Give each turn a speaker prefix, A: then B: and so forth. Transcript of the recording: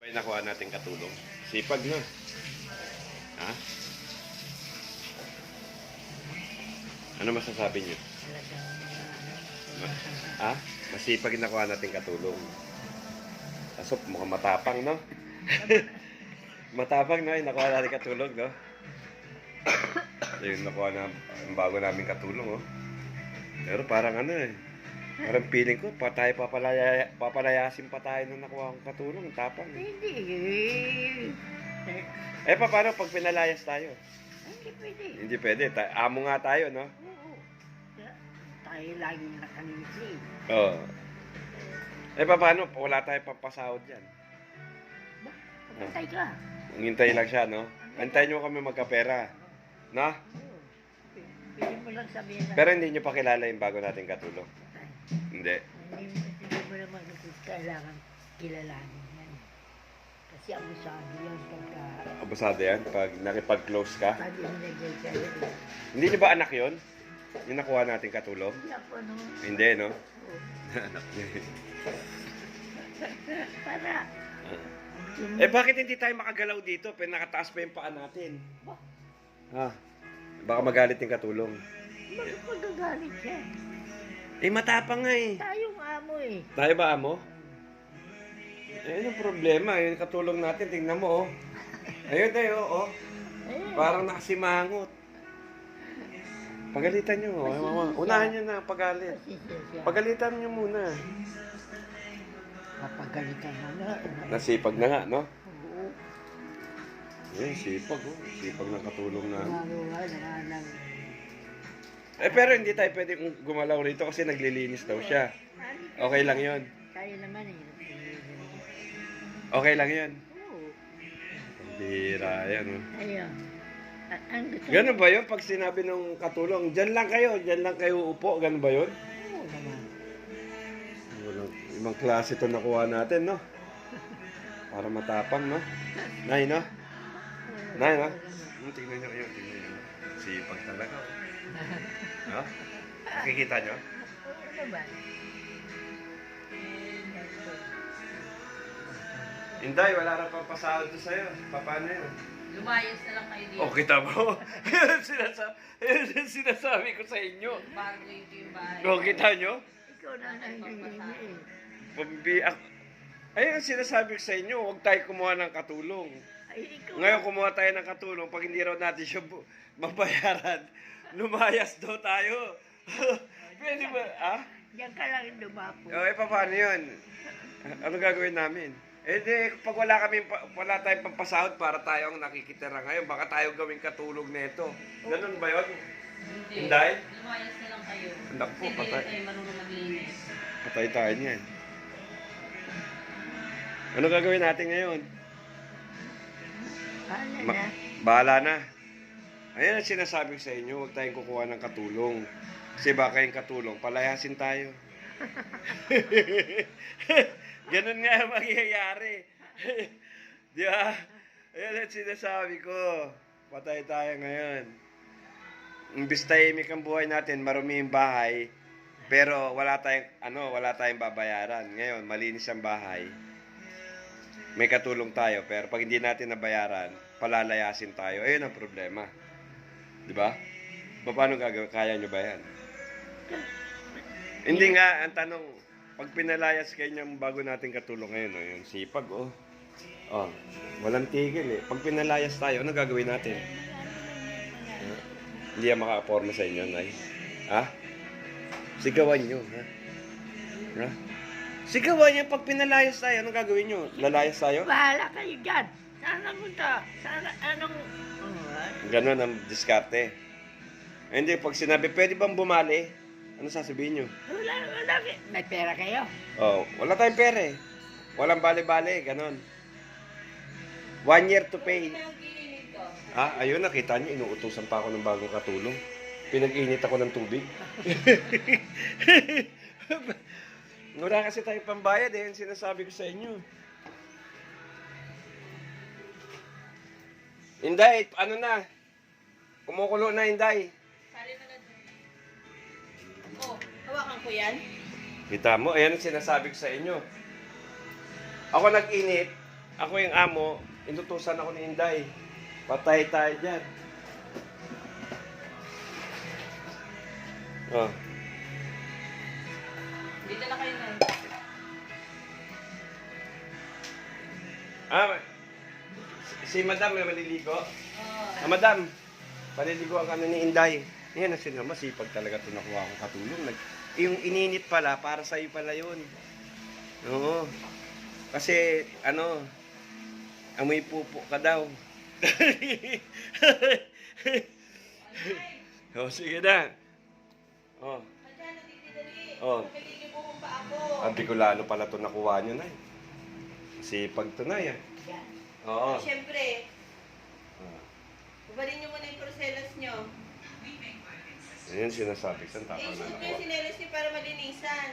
A: May nakuha natin katulong. Sipag na. Ha? Ano masasabi niyo? Ha? Masipag nakuha natin katulong. Asop, mukhang matapang, no? Matapang, no? Yung nakuha natin katulong, no? Yung nakuha na, yung bago namin katulong, oh. Pero parang ano eh. Parang feeling ko, papalayasin pa tayo nung nakuha kong katulong. Tapang.
B: Hindi.
A: Paano pag pinalayas tayo?
B: Hindi pwede.
A: Hindi pwede. Amo nga tayo, no?
B: Oo. Tayo laging nakanisi.
A: Oo. Paano? Wala tayo papasahod yan.
B: Patay ka.
A: Hintay lang siya, no? Antayin nyo kami magkapera. No?
B: Oo. Pwede mo lang sabihin na.
A: Pero hindi nyo pa kilala yung bago nating katulong. Hindi.
B: Hindi mo naman kailangan kilalanin yan. Kasi abusado yan pagka...
A: Abusado yan pag nakipag-close ka.
B: Pag inagay ka yan.
A: Hindi nyo ba anak yon? Yung nakuha nating katulong?
B: Hindi ako ano.
A: Hindi, no?
B: Oo.
A: Anak niya.
B: Para...
A: Bakit hindi tayo makagalaw dito? Pero nakataas pa yung paa natin. Ha? Baka magalit yung katulong.
B: Bakit magagalit siya?
A: Matapang nga eh.
B: Tayong amo eh.
A: Tayo ba, amo? Ang problema. Yung katulong natin, tingnan mo, oh. Ayun tayo, oh. Parang nakasimangot. Pagalitan nyo, oh. Unahan nyo na pagalit. Pagalitan nyo muna.
B: Papagalitan mo na.
A: Nasipag na nga, no?
B: Oo.
A: Sipag, oh. Sipag ng katulong namin.
B: Gumagawa na ng...
A: Pero hindi tayo pwedeng gumalaw rito kasi naglilinis daw siya. Okay lang yon.
B: Kaya naman eh.
A: Okay lang yon.
B: Oo.
A: Bira yan, oh.
B: Ayun. Ang gusto
A: Ganun ba yun? Pag sinabi ng katulong, dyan lang kayo upo, ganun ba yun?
B: Oo naman.
A: Walang ibang klase ito nakuha natin, no? Para matapang, no? Nay, no? Nay, no? Tingnan nyo kayo, tingnan nyo. Sipag talaga, oh. No? Nakikita nyo?
B: Oo naman.
A: Inday, wala na pang pasahod to sa'yo. Paano yun?
C: Lumayas na lang kayo dito.
A: Oh, kita mo? Yun ang sinasabi ko sa inyo.
C: Bago ito yung bahay.
A: Oh, kita nyo?
B: Ikaw na nangyayari eh.
A: Pambiak. Ayun ang sinasabi ko sa inyo, huwag tayo kumuha ng katulong.
B: Ay, ikaw
A: Ngayon kumuha tayo ng katulong, pag hindi raw natin siya mabayaran, lumayas daw tayo. Pwede ba? Ah?
B: Diyan ka lang lumapo.
A: Paano yun? Ano gagawin namin? Pag wala tayong pampasahod para tayo ang nakikitira ngayon, baka tayo gawing katulong nito. Ganun ba yun?
C: Hindi.
A: Hinday?
C: Lumayas na lang kayo.
A: Anak po,
C: Kasi
A: patay.
C: kayo marunong maglinis.
A: Patay tayo niyan. Ano gagawin natin ngayon?
B: Paano na?
A: Bahala na. Ayan ang sinasabi ko sa inyo, huwag tayong kukuha ng katulong. Kasi baka yung katulong, palayasin tayo. Ganun nga ang mangyayari. Di ba? Ayan ang sinasabi ko. Patay tayo ngayon. Imbis tahimik ang buhay natin, marumi yung bahay, pero wala tayong babayaran. Ngayon, malinis ang bahay. May katulong tayo, pero pag hindi natin nabayaran, palalayasin tayo. Ayun ang problema. Di ba? Paano gagawin? Kaya nyo ba yan? Hindi nga, ang tanong, pag pinalayas kayo niyang bago natin katulong ngayon, oh, yung sipag, oh. Oh, walang tigil eh. Pag pinalayas tayo, ano gagawin natin? Hindi yan maka-forma sa inyo, Nay. Ha? Sigawan nyo, ha? Ha? Sigawan niya, pag pinalayas tayo, ano gagawin nyo? Lalayas tayo?
B: Bahala kayo dyan. Saan punta? Saan, anong...
A: Ganon ang diskarte. Hindi, pag sinabi, pwede bang bumali? Ano sasabihin nyo?
B: Wala. May pera kayo?
A: Oh, wala tayong pera eh. Walang bali-bali, ganon. 1 year to pay. Ayun, nakita nyo, inuutusan pa ako ng bagong katulong. Pinag-init ako ng tubig. Wala kasi tayo pambayad eh, yung sinasabi ko sa inyo. Inday, ano na? Kumukulo na, Inday.
C: Sali na lang. Oh, hawakan ko yan.
A: Kita mo, ayan ang sinasabi ko sa inyo. Ako nag-init, ako yung amo, inutusan ako ni Inday. Patay tayo dyan. Oh.
C: Dito na kayo na.
A: Si Madam may maliligo.
C: Oh.
A: Madam, paliliguan ka na ni Inday. Yan ang sinama, masipag talaga ito nakuha akong katulong. Yung ininit pala, para sa'yo pala yun. Oo. Kasi, amoy pupo ka daw. O, sige na. Oh.
C: Madyan, dali.
A: Oh.
C: Maliligo mo pa ako.
A: Ang Bicolano pala ito nakuha nyo na. Sipag ito na yan.
B: Yan.
A: Oo.
C: Siyempre,
A: Ah.
C: ubalin niyo muna yung porcelas niyo.
A: Yan sinasabi. Saan tama
C: Eh,
A: na
C: suot niyo
A: nakuha?
C: yung sinelas niyo para malinisan.